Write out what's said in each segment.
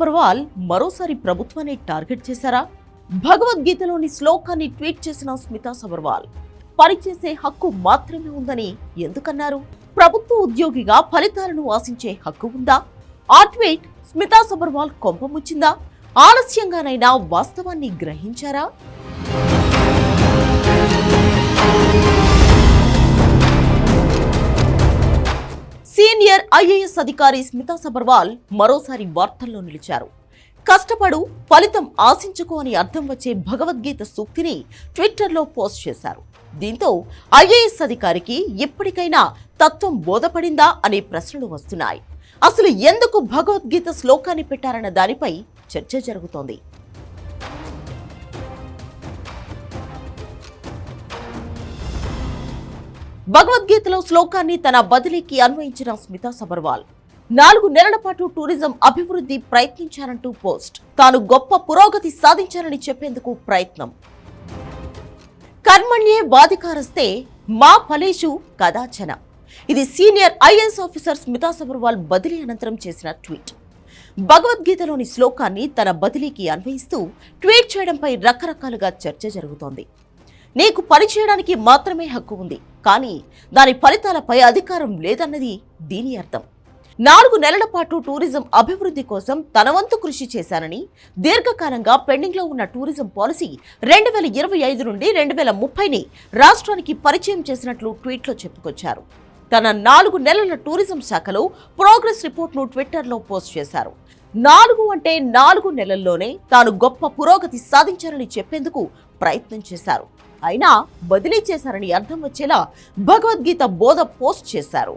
సబర్వాల్ మరోసారి ప్రభుత్వాన్ని టార్గెట్ చేశారా? భగవద్గీతలోని శ్లోకాన్ని ట్వీట్ చేసిన స్మితా సబర్వాల్ పనిచేసే హక్కు మాత్రమే ఉందని ఎందుకన్నారు? ప్రభుత్వ ఉద్యోగిగా ఫలితాలను ఆశించే హక్కు ఉందా? ఆ ట్వీట్ స్మితా సబర్వాల్ కొంపముచ్చిందా? ఆలస్యంగానైనా వాస్తవాన్ని గ్రహించారా? సీనియర్ ఐఏఎస్ అధికారి స్మితా సబర్వాల్ మరోసారి వార్తల్లో నిలిచారు. కష్టపడు, ఫలితం ఆశించుకో అని అర్థం వచ్చే భగవద్గీత సూక్తిని ట్విట్టర్లో పోస్ట్ చేశారు. దీంతో ఐఏఎస్ అధికారికి ఎప్పటికైనా తత్వం బోధపడిందా అనే ప్రశ్నలు వస్తున్నాయి. అసలు ఎందుకు భగవద్గీత శ్లోకాన్ని పెట్టారన్న దానిపై చర్చ జరుగుతోంది. భగవద్గీతలో శ్లోకాన్ని తన బదిలీకి అన్వయించిన స్మితా సబర్వాల్ 4 నెలల పాటు టూరిజం అభివృద్ధి ప్రయత్నించారంటూ పోస్ట్. తాను గొప్ప పురోగతి సాధించారని చెప్పేందుకు ప్రయత్నం. కర్మణ్యే వాధికారస్తే మా ఫలేషు కదాచన. ఇది senior IAS officer Smita Sabharwal బదిలీ అనంతరం చేసిన ట్వీట్. భగవద్గీతలోని శ్లోకాన్ని తన బదిలీకి అన్వయిస్తూ ట్వీట్ చేయడంపై రకరకాలుగా చర్చ జరుగుతోంది. నీకు పనిచేయడానికి మాత్రమే హక్కు ఉంది, కానీ దాని ఫలితాలపై అధికారం లేదన్నది దీని అర్థం. 4 నెలల పాటు టూరిజం అభివృద్ధి కోసం తన వంతు కృషి చేశానని, దీర్ఘకాలంగా పెండింగ్లో ఉన్న టూరిజం పాలసీ 2025 నుండి 2030ని రాష్ట్రానికి పరిచయం చేసినట్లు ట్వీట్లో చెప్పుకొచ్చారు. తన 4 నెలల టూరిజం శాఖలో ప్రోగ్రెస్ రిపోర్ట్ను ట్విట్టర్లో పోస్ట్ చేశారు. 4 అంటే 4 నెలల్లోనే తాను గొప్ప పురోగతి సాధించారని చెప్పేందుకు ప్రయత్నం చేశారు. అయినా బదిలీ చేశారని అర్థం వచ్చేలా భగవద్గీత బోధ పోస్ట్ చేశారు.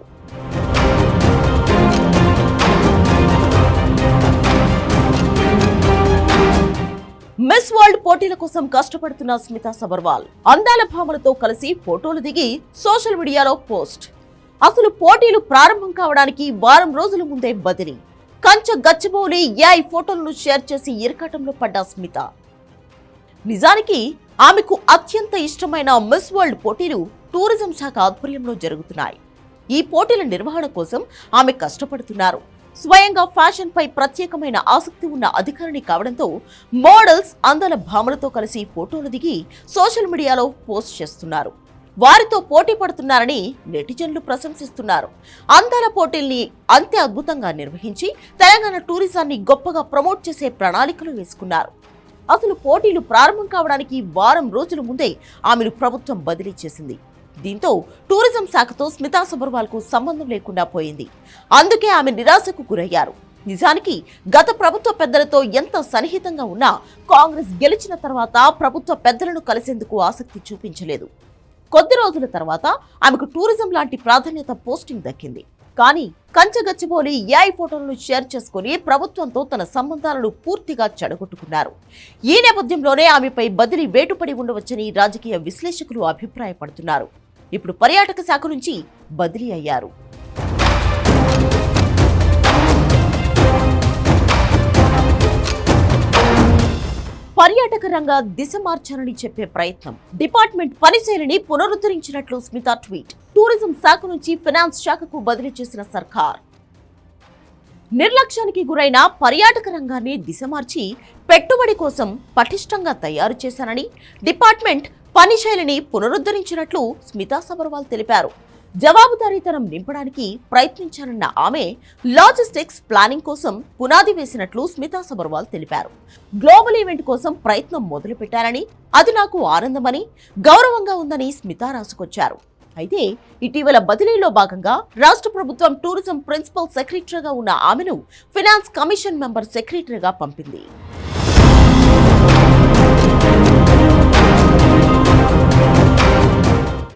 మిస్ వరల్డ్ పోటీల కోసం కష్టపడుతున్న స్మితా సబర్వాల్ అందాల భామలతో కలిసి ఫోటోలు దిగి సోషల్ మీడియాలో పోస్ట్. అసలు పోటీలు ప్రారంభం కావడానికి వారం రోజుల ముందే బదిలీ. కంచ గచ్చిబౌలి ఏఐ ఫోటోలను షేర్ చేసి ఇరకాటంలో పడ్డ స్మిత. నిజానికి ఆమెకు అత్యంత ఇష్టమైన మిస్ వరల్డ్ పోటీలు టూరిజం శాఖ ఆధ్వర్యంలో జరుగుతున్నాయి. ఈ పోటీల నిర్వహణ కోసం ఆమె కష్టపడుతున్నారు. స్వయంగా ఫ్యాషన్ పై ప్రత్యేకమైన ఆసక్తి ఉన్న అధికారిని కావడంతో మోడల్స్ అందాల భామలతో కలిసి ఫోటోలు దిగి సోషల్ మీడియాలో పోస్ట్ చేస్తున్నారు. వారితో పోటీ పడుతున్నారని నెటిజన్లు ప్రశంసిస్తున్నారు. అందాల పోటీల్ని అంతే అద్భుతంగా నిర్వహించి తెలంగాణ టూరిజాన్ని గొప్పగా ప్రమోట్ చేసే ప్రణాళికలు వేసుకున్నారు. అసలు పోటీలు ప్రారంభం కావడానికి వారం రోజుల ముందే ఆమెను ప్రభుత్వం బదిలీ చేసింది. దీంతో టూరిజం శాఖతో స్మితా సబర్వాల్ కు సంబంధం లేకుండా పోయింది. అందుకే ఆమె నిరాశకు గురయ్యారు. నిజానికి గత ప్రభుత్వ పెద్దలతో ఎంత సన్నిహితంగా ఉన్నా కాంగ్రెస్ గెలిచిన తర్వాత ప్రభుత్వ పెద్దలను కలిసేందుకు ఆసక్తి చూపించలేదు. కొద్ది రోజుల తర్వాత ఆమెకు టూరిజం లాంటి ప్రాధాన్యత పోస్టింగ్ దక్కింది. కానీ కంచగచ్చిబౌలి ఏఐ ఫోటోలను షేర్ చేసుకుని ప్రభుత్వంతో తన సంబంధాలను పూర్తిగా చెడగొట్టుకున్నారు. ఈ నేపథ్యంలోనే ఆమెపై బదిలీ వేటుపడి ఉండవచ్చని రాజకీయ విశ్లేషకులు అభిప్రాయపడుతున్నారు. ఇప్పుడు పర్యాటక శాఖ నుంచి బదిలీ అయ్యారు. పర్యాటక రంగ దిశ మార్చాలని చెప్పే ప్రయత్నం. డిపార్ట్మెంట్ పనిశైలిని పునరుద్ధరించినట్లు స్మితా ట్వీట్. టూరిజం శాఖ నుంచి ఫైనాన్స్ శాఖకు బదిలీ చేసిన సర్కార్ నిర్లక్ష్యానికి గురైన పర్యాటక రంగాన్ని దిశ మార్చి పెట్టుబడి కోసం పటిష్టంగా తయారు చేశానని, డిపార్ట్మెంట్ పనిశైలిని పునరుద్ధరించినట్లు స్మితా సబర్వాల్ తెలిపారు. జవాబుదారీతనం నింపడానికి ప్రయత్నించారన్న ఆమె లాజిస్టిక్స్ ప్లానింగ్ కోసం పునాది వేసినట్లు స్మితా సబర్వాల్ తెలిపారు. గ్లోబల్ ఈవెంట్ కోసం ప్రయత్నం మొదలుపెట్టారని, అది నాకు ఆనందమని, గౌరవంగా ఉందని స్మితా రాసుకొచ్చారు. అయితే ఇటీవల బదిలీలో భాగంగా రాష్ట్ర ప్రభుత్వం టూరిజం ప్రిన్సిపల్ సెక్రటరీగా ఉన్న ఆమెను ఫైనాన్స్ కమిషన్ మెంబర్ సెక్రటరీగా పంపింది.